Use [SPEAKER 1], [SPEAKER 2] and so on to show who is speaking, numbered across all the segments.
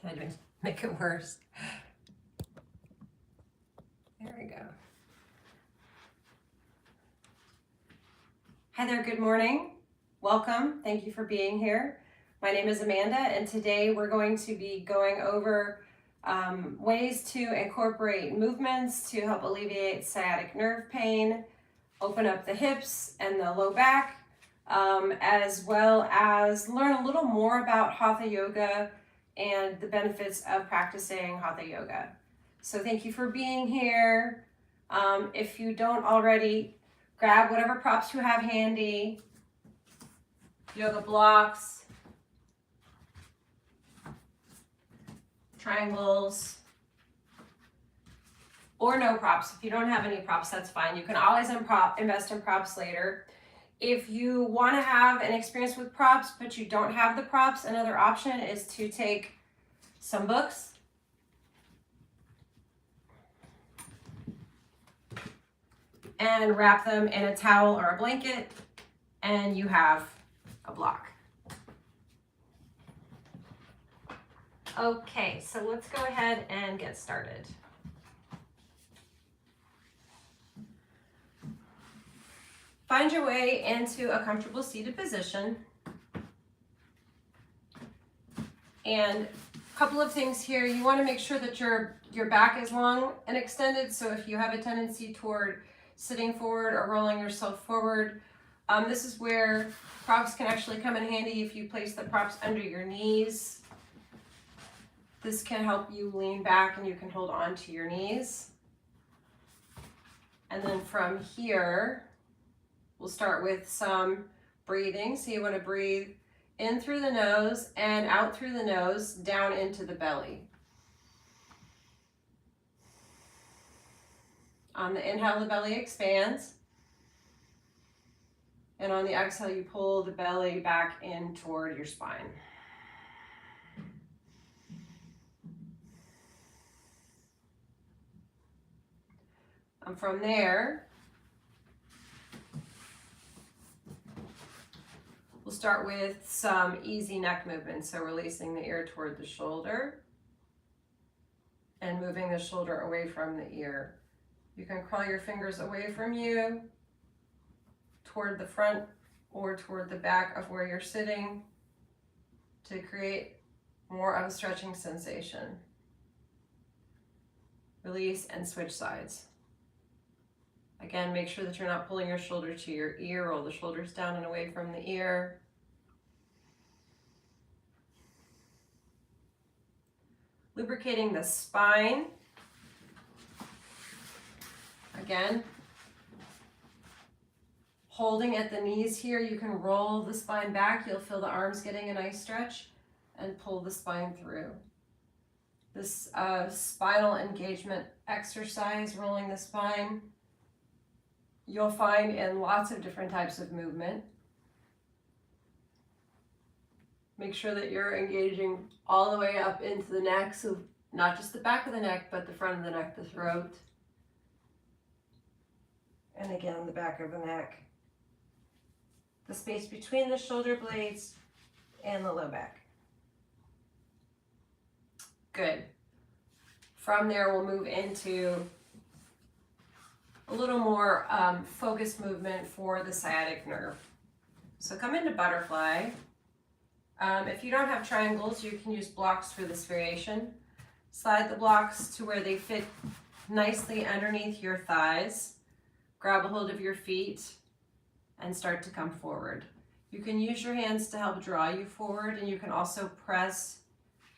[SPEAKER 1] Try to make it worse. There we go. Hi there, good morning. Welcome, thank you for being here. My name is Amanda, and today we're going to be going over ways to incorporate movements to help alleviate sciatic nerve pain, open up the hips and the low back, as well as learn a little more about Hatha Yoga and the benefits of practicing Hatha Yoga. So thank you for being here. If you don't already, grab whatever props you have handy, yoga blocks, triangles, or no props. If you don't have any props, that's fine. You can always invest in props later. If you want to have an experience with props, but you don't have the props, another option is to take some books, and wrap them in a towel or a blanket, and you have a block. Okay, so let's go ahead and get started. Find your way into a comfortable seated position. And a couple of things here, you want to make sure that your back is long and extended. So if you have a tendency toward sitting forward or rolling yourself forward, this is where props can actually come in handy. If you place the props under your knees, this can help you lean back and you can hold on to your knees. And then from here, we'll start with some breathing. So you want to breathe in through the nose and out through the nose, down into the belly. On the inhale, the belly expands. And on the exhale, you pull the belly back in toward your spine. And from there, we'll start with some easy neck movements. So releasing the ear toward the shoulder and moving the shoulder away from the ear. You can crawl your fingers away from you toward the front or toward the back of where you're sitting to create more of a stretching sensation. Release and switch sides. Again, make sure that you're not pulling your shoulder to your ear. Roll the shoulders down and away from the ear. Lubricating the spine. Again, holding at the knees here, you can roll the spine back. You'll feel the arms getting a nice stretch and pull the spine through. This spinal engagement exercise, rolling the spine, you'll find in lots of different types of movement. Make sure that you're engaging all the way up into the neck, so not just the back of the neck, but the front of the neck, the throat. And again, the back of the neck. The space between the shoulder blades and the low back. Good. From there, we'll move into a little more focused movement for the sciatic nerve. So come into butterfly. If you don't have triangles, you can use blocks for this variation. Slide the blocks to where they fit nicely underneath your thighs. Grab a hold of your feet and start to come forward. You can use your hands to help draw you forward, and you can also press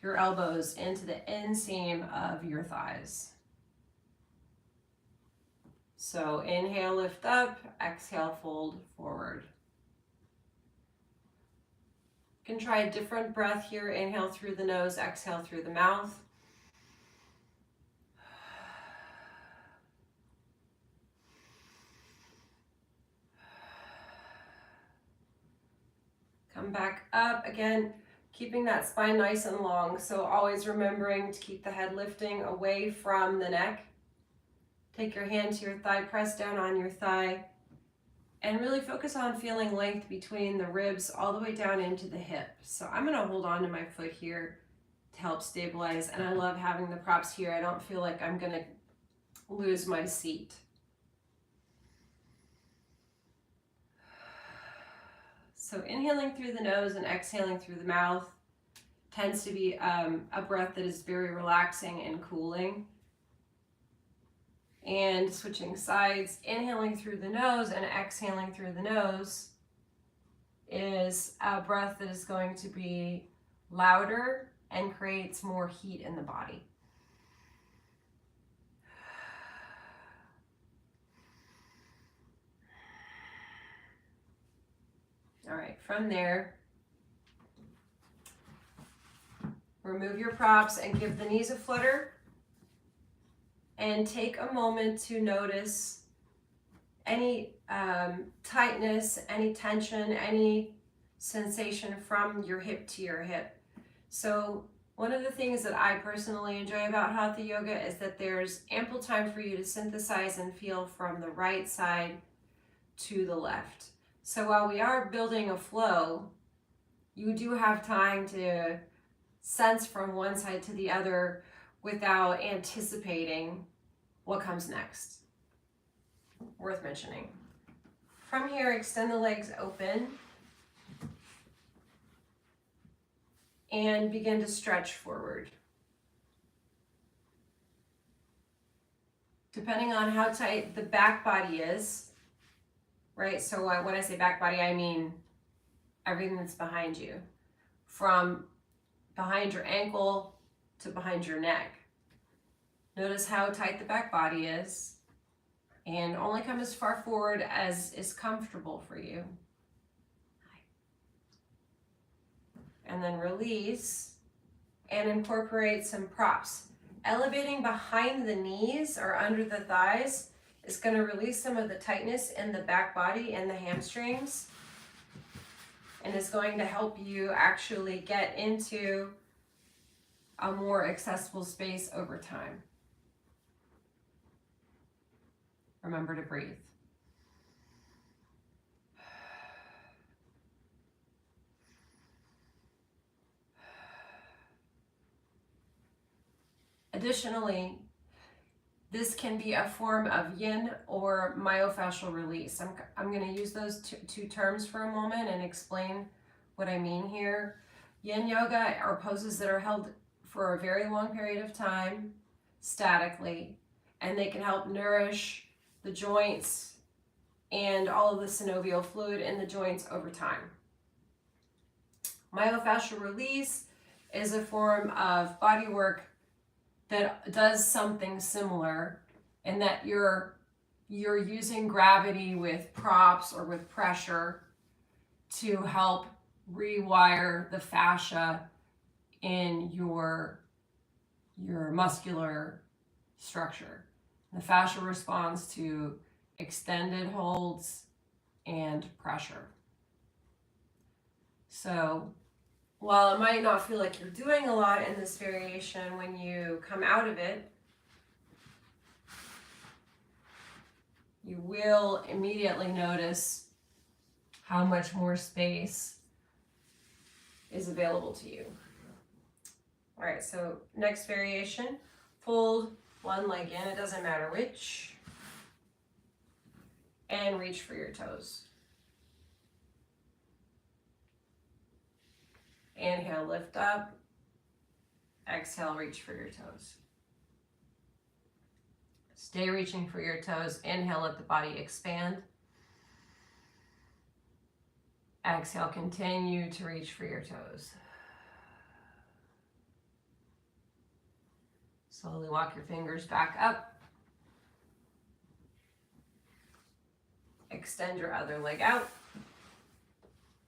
[SPEAKER 1] your elbows into the inseam of your thighs. So inhale, lift up, exhale, fold forward. You can try a different breath here. Inhale through the nose, exhale through the mouth. Come back up again, keeping that spine nice and long. So always remembering to keep the head lifting away from the neck. Take your hand to your thigh, press down on your thigh, and really focus on feeling length between the ribs all the way down into the hip. So I'm gonna hold on to my foot here to help stabilize. And I love having the props here. I don't feel like I'm going to lose my seat. So inhaling through the nose and exhaling through the mouth tends to be a breath that is very relaxing and cooling. And switching sides, inhaling through the nose and exhaling through the nose is a breath that is going to be louder and creates more heat in the body. All right, from there, remove your props and give the knees a flutter. And take a moment to notice any tightness, any tension, any sensation from your hip to your hip. So one of the things that I personally enjoy about Hatha Yoga is that there's ample time for you to synthesize and feel from the right side to the left. So while we are building a flow, you do have time to sense from one side to the other without anticipating what comes next. Worth mentioning. From here, extend the legs open and begin to stretch forward. Depending on how tight the back body is, right? So when I say back body, I mean everything that's behind you. From behind your ankle to behind your neck. Notice how tight the back body is, and only come as far forward as is comfortable for you. And then release and incorporate some props. Elevating behind the knees or under the thighs is going to release some of the tightness in the back body and the hamstrings, and is going to help you actually get into a more accessible space over time. Remember to breathe. Additionally, this can be a form of yin or myofascial release. I'm going to use those two terms for a moment and explain what I mean here. Yin yoga are poses that are held for a very long period of time, statically, and they can help nourish the joints and all of the synovial fluid in the joints over time. Myofascial release is a form of body work that does something similar in that you're using gravity with props or with pressure to help rewire the fascia in your muscular structure. The fascia responds to extended holds and pressure. So while it might not feel like you're doing a lot in this variation, when you come out of it, you will immediately notice how much more space is available to you. All right, so next variation, fold one leg in, it doesn't matter which, and reach for your toes. Inhale, lift up. Exhale, reach for your toes. Stay reaching for your toes. Inhale, let the body expand. Exhale, continue to reach for your toes. Slowly walk your fingers back up. Extend your other leg out.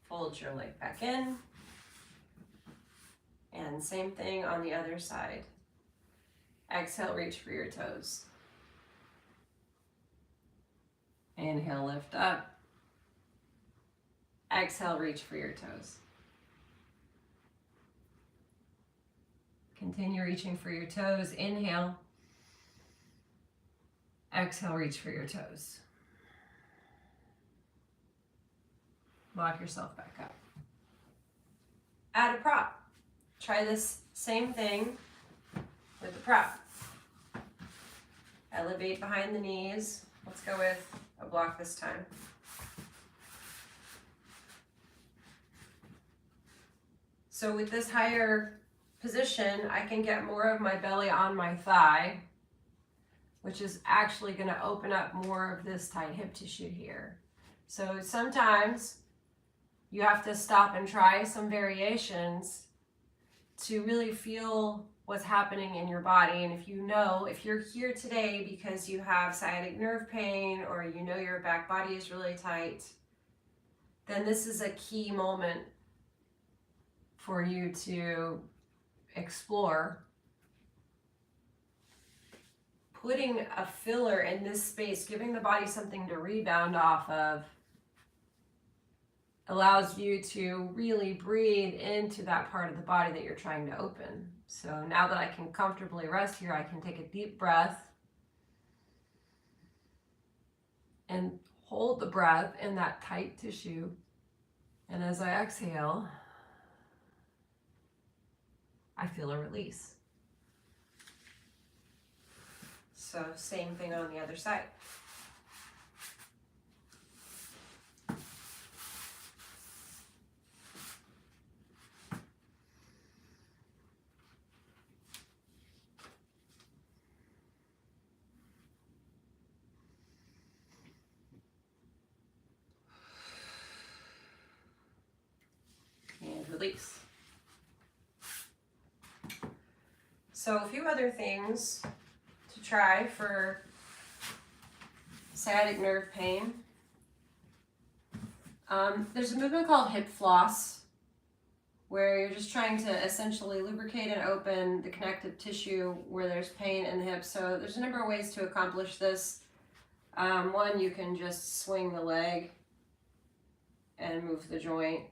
[SPEAKER 1] Fold your leg back in. And same thing on the other side. Exhale, reach for your toes. Inhale, lift up. Exhale, reach for your toes. Continue reaching for your toes. Inhale. Exhale, reach for your toes. Lock yourself back up. Add a prop. try this same thing with the prep. Elevate behind the knees. Let's go with a block this time. So with this higher position, I can get more of my belly on my thigh, which is actually going to open up more of this tight hip tissue here. So sometimes you have to stop and try some variations to really feel what's happening in your body. And if you're here today because you have sciatic nerve pain or you know your back body is really tight, then this is a key moment for you to explore putting a filler in this space, giving the body something to rebound off of, allows you to really breathe into that part of the body that you're trying to open. So now that I can comfortably rest here, I can take a deep breath and hold the breath in that tight tissue. And as I exhale, I feel a release. So same thing on the other side. And release. So a few other things to try for sciatic nerve pain. There's a movement called hip floss, where you're just trying to essentially lubricate and open the connective tissue where there's pain in the hip. So there's a number of ways to accomplish this. One, you can just swing the leg and move the joint.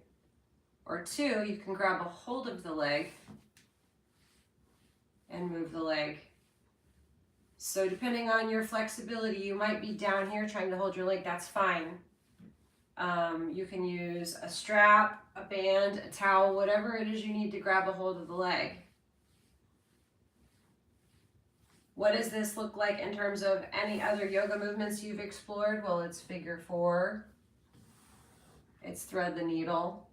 [SPEAKER 1] Or two, you can grab a hold of the leg and move the leg. So depending on your flexibility, you might be down here trying to hold your leg, that's fine. You can use a strap, a band, a towel, whatever it is you need to grab a hold of the leg. What does this look like in terms of any other yoga movements you've explored? Well, it's figure four. It's thread the needle.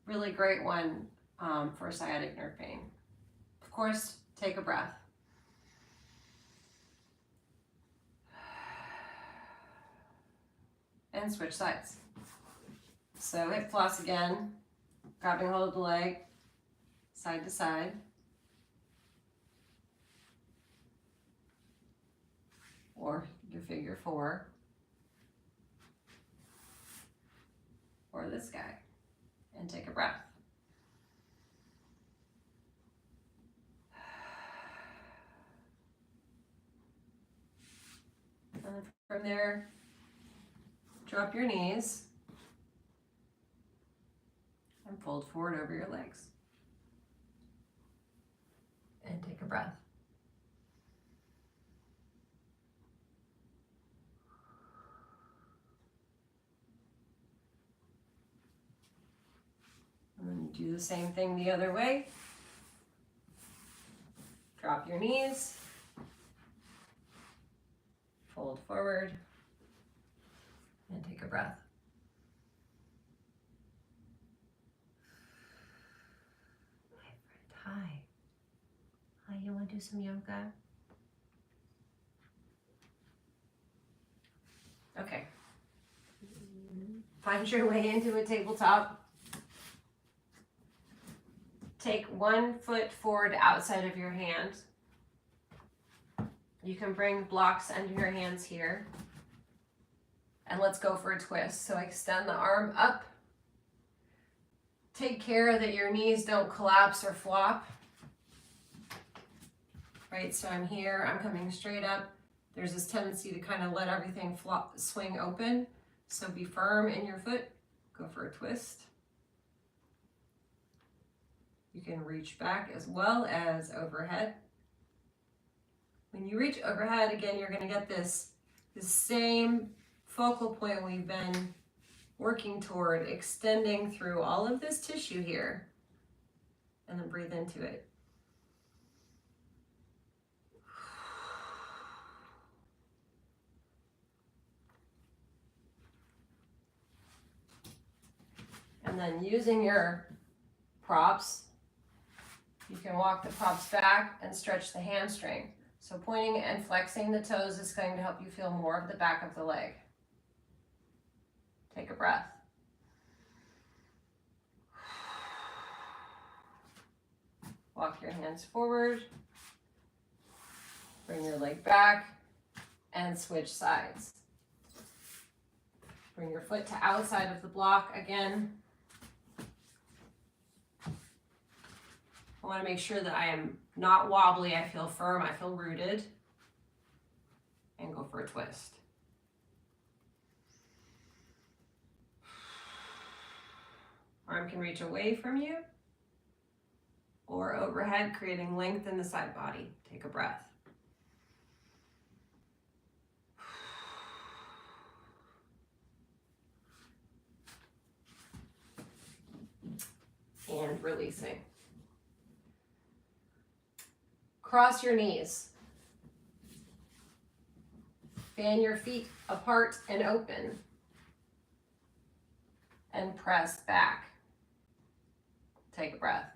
[SPEAKER 1] Really great one for sciatic nerve pain. Of course, take a breath. And switch sides. So hip floss again, grabbing hold of the leg, side to side. Or your figure four. Or this guy. And take a breath. And from there, drop your knees and fold forward over your legs. And take a breath. And then do the same thing the other way. Drop your knees. Fold forward. And take a breath. Hi, friend. Hi. Hi, you want to do some yoga? Okay. Find your way into a tabletop. Take 1 foot forward outside of your hand. You can bring blocks under your hands here. And let's go for a twist. So extend the arm up. Take care that your knees don't collapse or flop. Right, so I'm here, I'm coming straight up. There's this tendency to kind of let everything swing open. So be firm in your foot. Go for a twist. You can reach back as well as overhead. When you reach overhead, again, you're going to get this same focal point we've been working toward extending through all of this tissue here. And then breathe into it. And then using your props, you can walk the props back and stretch the hamstring. So pointing and flexing the toes is going to help you feel more of the back of the leg. Take a breath. Walk your hands forward. Bring your leg back and switch sides. Bring your foot to outside of the block again. I want to make sure that I am not wobbly, I feel firm, I feel rooted. And go for a twist. Arm can reach away from you or overhead, creating length in the side body. Take a breath. And releasing. Cross your knees. Fan your feet apart and open. And press back. Take a breath.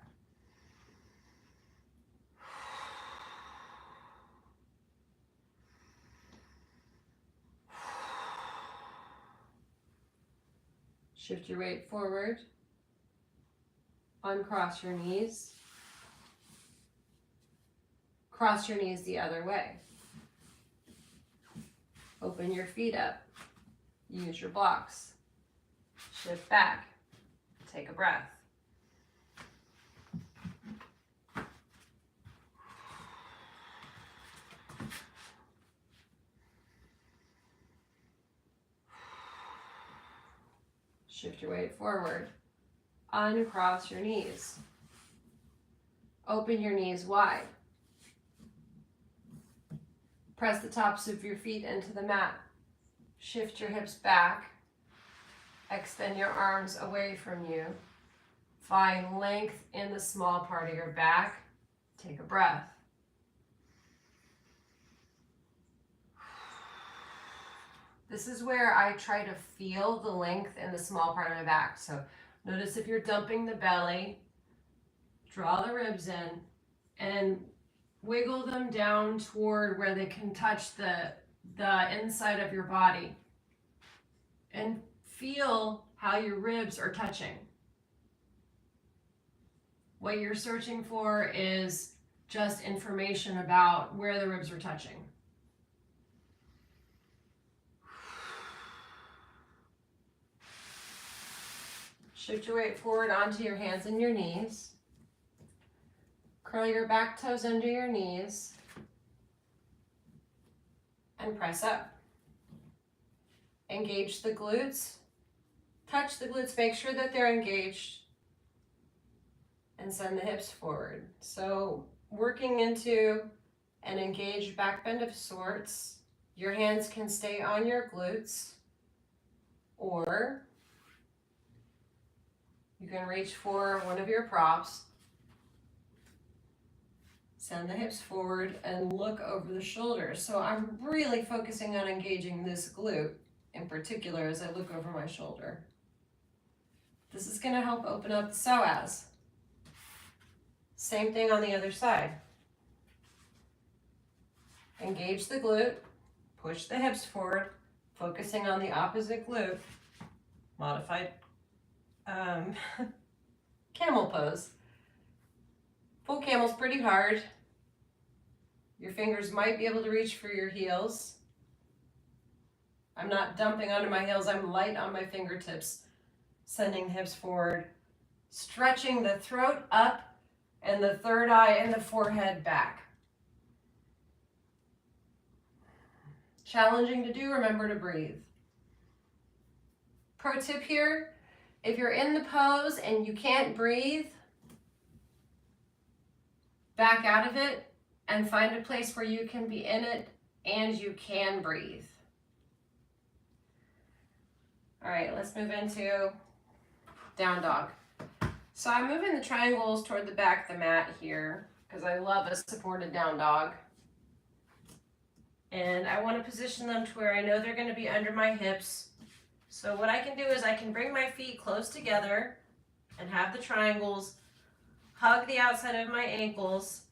[SPEAKER 1] Shift your weight forward. Uncross your knees. Cross your knees the other way. Open your feet up. Use your blocks. Shift back. Take a breath. Shift your weight forward. Uncross your knees. Open your knees wide. Press the tops of your feet into the mat. Shift your hips back. Extend your arms away from you. Find length in the small part of your back. Take a breath. This is where I try to feel the length in the small part of my back. So notice if you're dumping the belly, draw the ribs in, and wiggle them down toward where they can touch the inside of your body. And feel how your ribs are touching. What you're searching for is just information about where the ribs are touching. Shift your weight forward onto your hands and your knees. Curl your back toes under your knees. And press up. Engage the glutes. Touch the glutes, make sure that they're engaged. And send the hips forward. So working into an engaged back bend of sorts. Your hands can stay on your glutes, or you can reach for one of your props. Send the hips forward and look over the shoulders. So I'm really focusing on engaging this glute in particular as I look over my shoulder. This is going to help open up the psoas. Same thing on the other side. Engage the glute, push the hips forward, focusing on the opposite glute. Modified camel pose. Full camel's pretty hard. Your fingers might be able to reach for your heels. I'm not dumping onto my heels, I'm light on my fingertips. Sending the hips forward, stretching the throat up and the third eye and the forehead back. Challenging to do, remember to breathe. Pro tip here, if you're in the pose and you can't breathe, back out of it and find a place where you can be in it and you can breathe. All right, let's move into down dog. So I'm moving the triangles toward the back of the mat here because I love a supported down dog. And I want to position them to where I know they're going to be under my hips. So what I can do is I can bring my feet close together and have the triangles hug the outside of my ankles.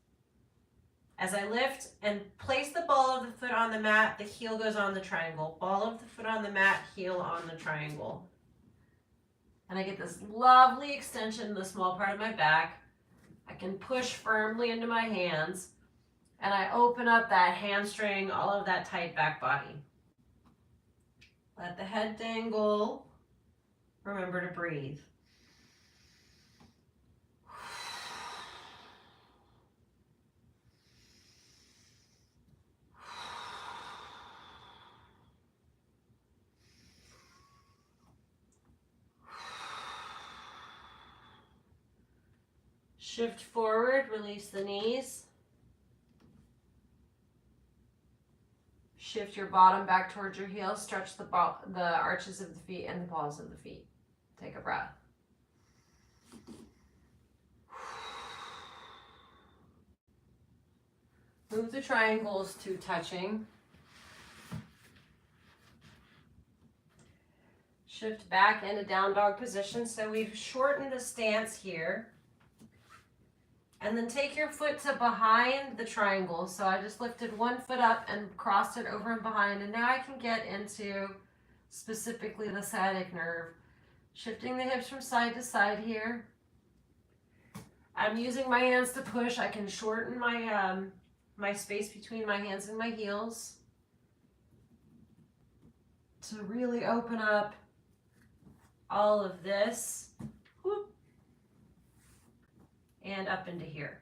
[SPEAKER 1] As I lift and place the ball of the foot on the mat, the heel goes on the triangle. Ball of the foot on the mat, heel on the triangle. And I get this lovely extension in the small part of my back. I can push firmly into my hands, and I open up that hamstring, all of that tight back body. Let the head dangle. Remember to breathe. Shift forward, release the knees. Shift your bottom back towards your heels. Stretch the arches of the feet and the balls of the feet. Take a breath. Move the triangles to touching. Shift back into down dog position. So we've shortened the stance here. And then take your foot to behind the triangle. So I just lifted one foot up and crossed it over and behind. And now I can get into specifically the sciatic nerve. Shifting the hips from side to side here. I'm using my hands to push. I can shorten my, my space between my hands and my heels to really open up all of this. Whoop. And up into here.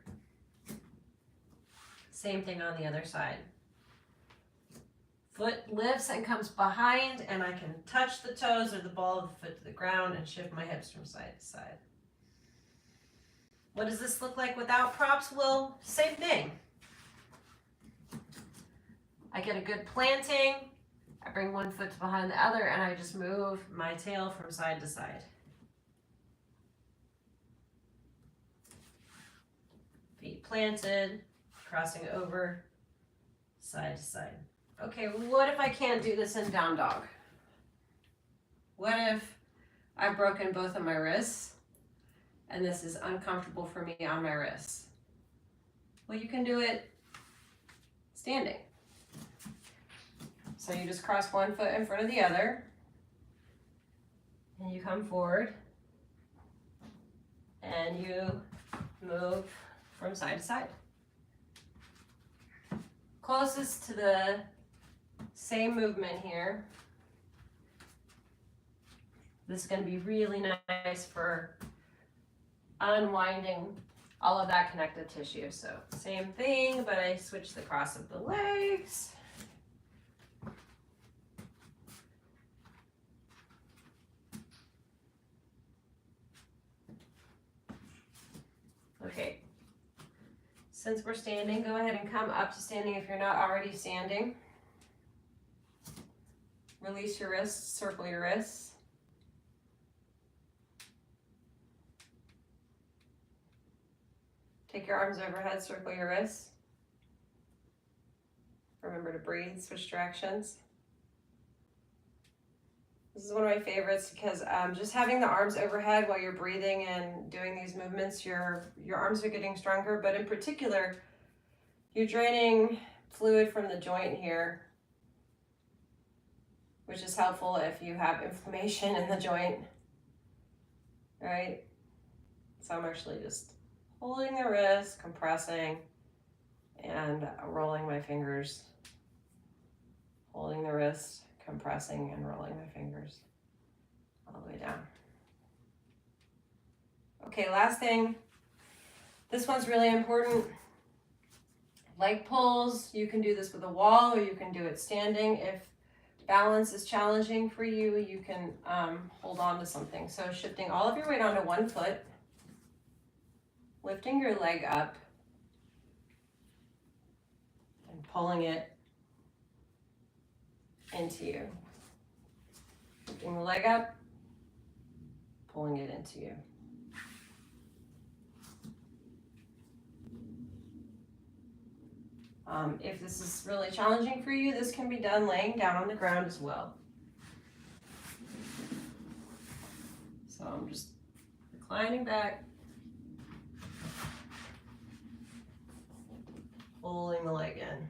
[SPEAKER 1] Same thing on the other side. Foot lifts and comes behind, and I can touch the toes or the ball of the foot to the ground and shift my hips from side to side. What does this look like without props? Well, same thing. I get a good planting, I bring one foot to behind the other, and I just move my tail from side to side. Feet planted, crossing over, side to side. Okay, what if I can't do this in down dog? What if I've broken both of my wrists and this is uncomfortable for me on my wrists? Well, you can do it standing. So you just cross one foot in front of the other and you come forward and you move from side to side. Closest to the same movement here. This is going to be really nice for unwinding all of that connective tissue. So same thing, but I switch the cross of the legs. Okay. Since we're standing, go ahead and come up to standing if you're not already standing. Release your wrists, circle your wrists. Take your arms overhead, circle your wrists. Remember to breathe, switch directions. This is one of my favorites because just having the arms overhead while you're breathing and doing these movements, your arms are getting stronger, but in particular, you're draining fluid from the joint here, which is helpful if you have inflammation in the joint, right? So I'm actually just holding the wrist, compressing, and rolling my fingers. Holding the wrist, compressing, and rolling my fingers all the way down. Okay, last thing. This one's really important. Leg pulls. You can do this with a wall or you can do it standing. If balance is challenging for you, you can hold on to something. So shifting all of your weight onto one foot, lifting your leg up, and pulling it into you. Lifting the leg up, pulling it into you. If this is really challenging for you, this can be done laying down on the ground as well. So I'm just reclining back, pulling the leg in.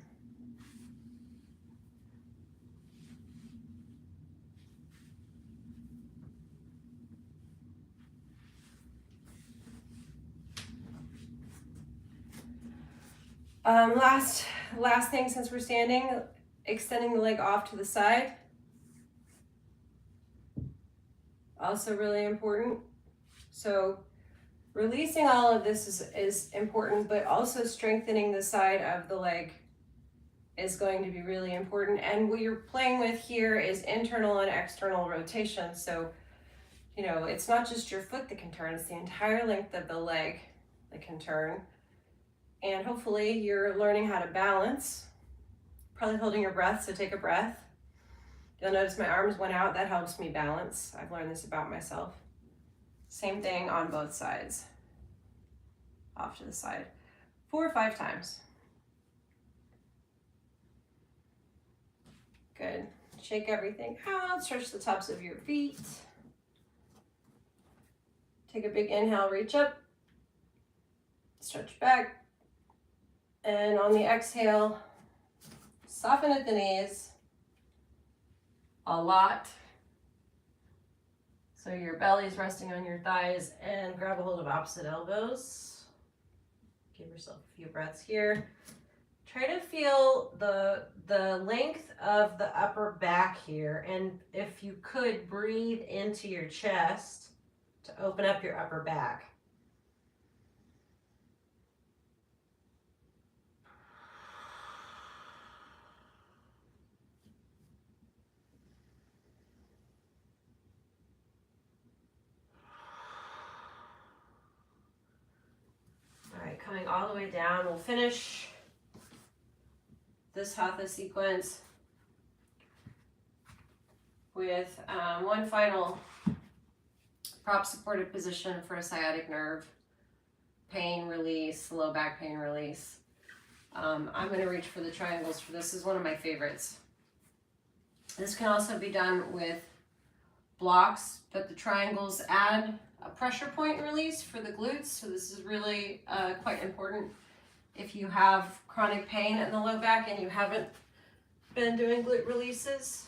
[SPEAKER 1] Last thing, since we're standing, extending the leg off to the side. Also really important. So releasing all of this is important, but also strengthening the side of the leg is going to be really important. And what you're playing with here is internal and external rotation. So, you know, it's not just your foot that can turn, it's the entire length of the leg that can turn. And hopefully you're learning how to balance, probably holding your breath, so take a breath. You'll notice my arms went out, that helps me balance. I've learned this about myself. Same thing on both sides. Off to the side. 4 or 5 times. Good. Shake everything out, stretch the tops of your feet. Take a big inhale, reach up, stretch back. And on the exhale, soften at the knees a lot. So your belly's resting on your thighs, and grab a hold of opposite elbows. Give yourself a few breaths here. Try to feel the length of the upper back here, and if you could, breathe into your chest to open up your upper back. All right, coming all the way down, we'll finish this Hatha sequence with one final prop supported position for a sciatic nerve pain release, low back pain release. I'm going to reach for the triangles for this. This is one of my favorites. This can also be done with blocks, but the triangles add a pressure point release for the glutes, so this is really quite important if you have chronic pain in the low back and you haven't been doing glute releases.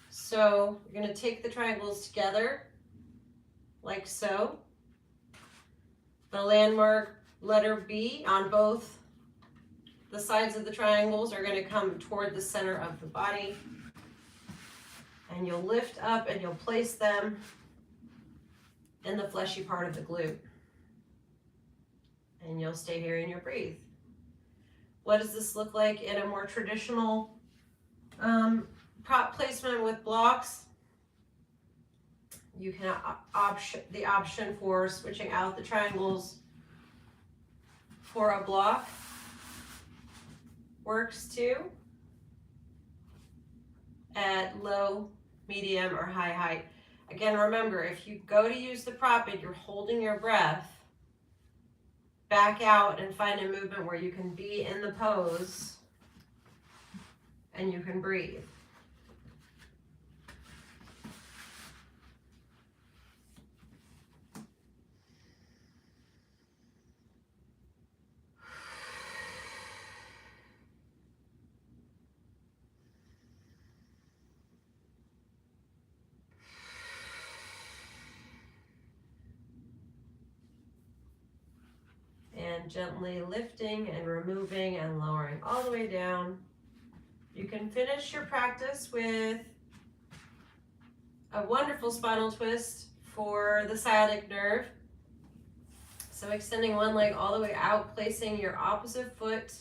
[SPEAKER 1] So you're going to take the triangles together like so. The landmark letter B on both the sides of the triangles are going to come toward the center of the body, and you'll lift up and you'll place them in the fleshy part of the glute, and you'll stay here and you'll breathe. What does this look like in a more traditional prop placement with blocks? You can the option for switching out the triangles for a block works too, at low, medium, or high height. Again, remember, if you go to use the prop and you're holding your breath, back out and find a movement where you can be in the pose and you can breathe. And gently lifting and removing and lowering all the way down. You can finish your practice with a wonderful spinal twist for the sciatic nerve. So extending one leg all the way out, placing your opposite foot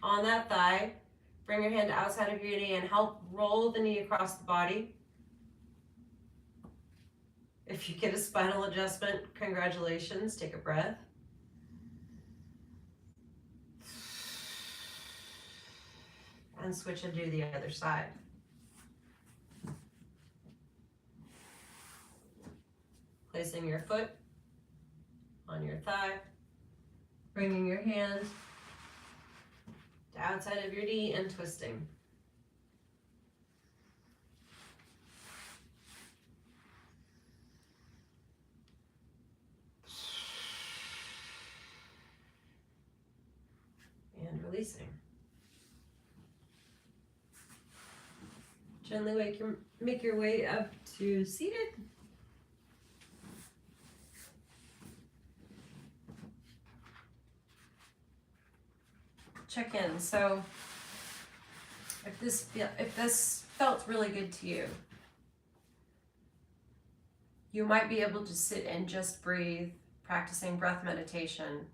[SPEAKER 1] on that thigh. Bring your hand outside of your knee and help roll the knee across the body. If you get a spinal adjustment, congratulations, take a breath. And switch and do the other side. Placing your foot on your thigh, bringing your hand to outside of your knee and twisting. And releasing. Gently make your way up to seated. Check in. So if this felt really good to you, you might be able to sit and just breathe, practicing breath meditation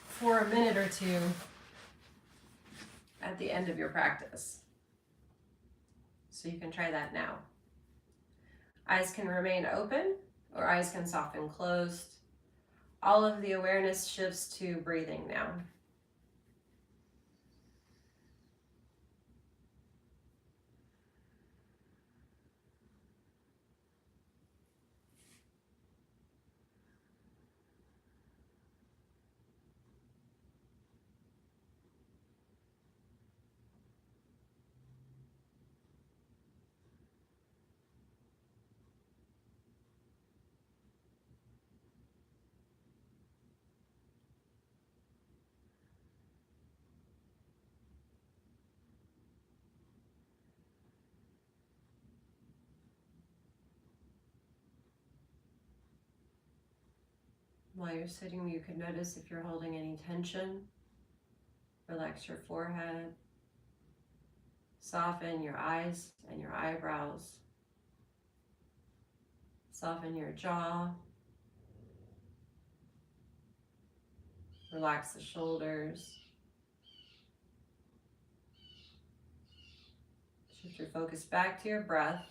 [SPEAKER 1] for a minute or two at the end of your practice. So you can try that now. Eyes can remain open or eyes can soften closed. All of the awareness shifts to breathing now. While you're sitting, you could notice if you're holding any tension. Relax your forehead. Soften your eyes and your eyebrows. Soften your jaw. Relax the shoulders. Shift your focus back to your breath.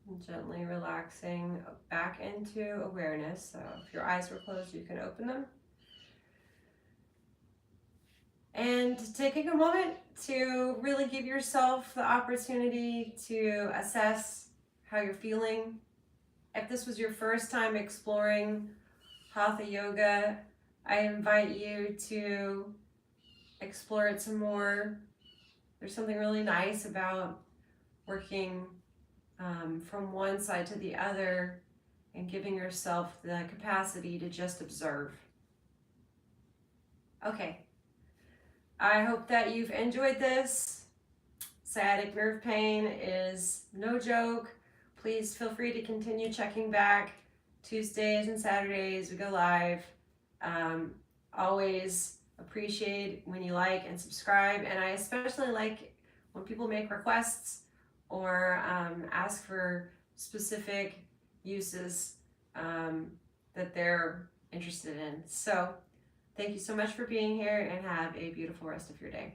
[SPEAKER 1] And gently relaxing back into awareness. So if your eyes were closed, you can open them. And taking a moment to really give yourself the opportunity to assess how you're feeling. If this was your first time exploring Hatha Yoga, I invite you to explore it some more. There's something really nice about working from one side to the other and giving yourself the capacity to just observe. Okay, I hope that you've enjoyed this. Sciatic nerve pain is no joke. Please feel free to continue checking back. Tuesdays and Saturdays we go live. Always appreciate when you like and subscribe, and I especially like when people make requests or ask for specific uses that they're interested in. So thank you so much for being here and have a beautiful rest of your day.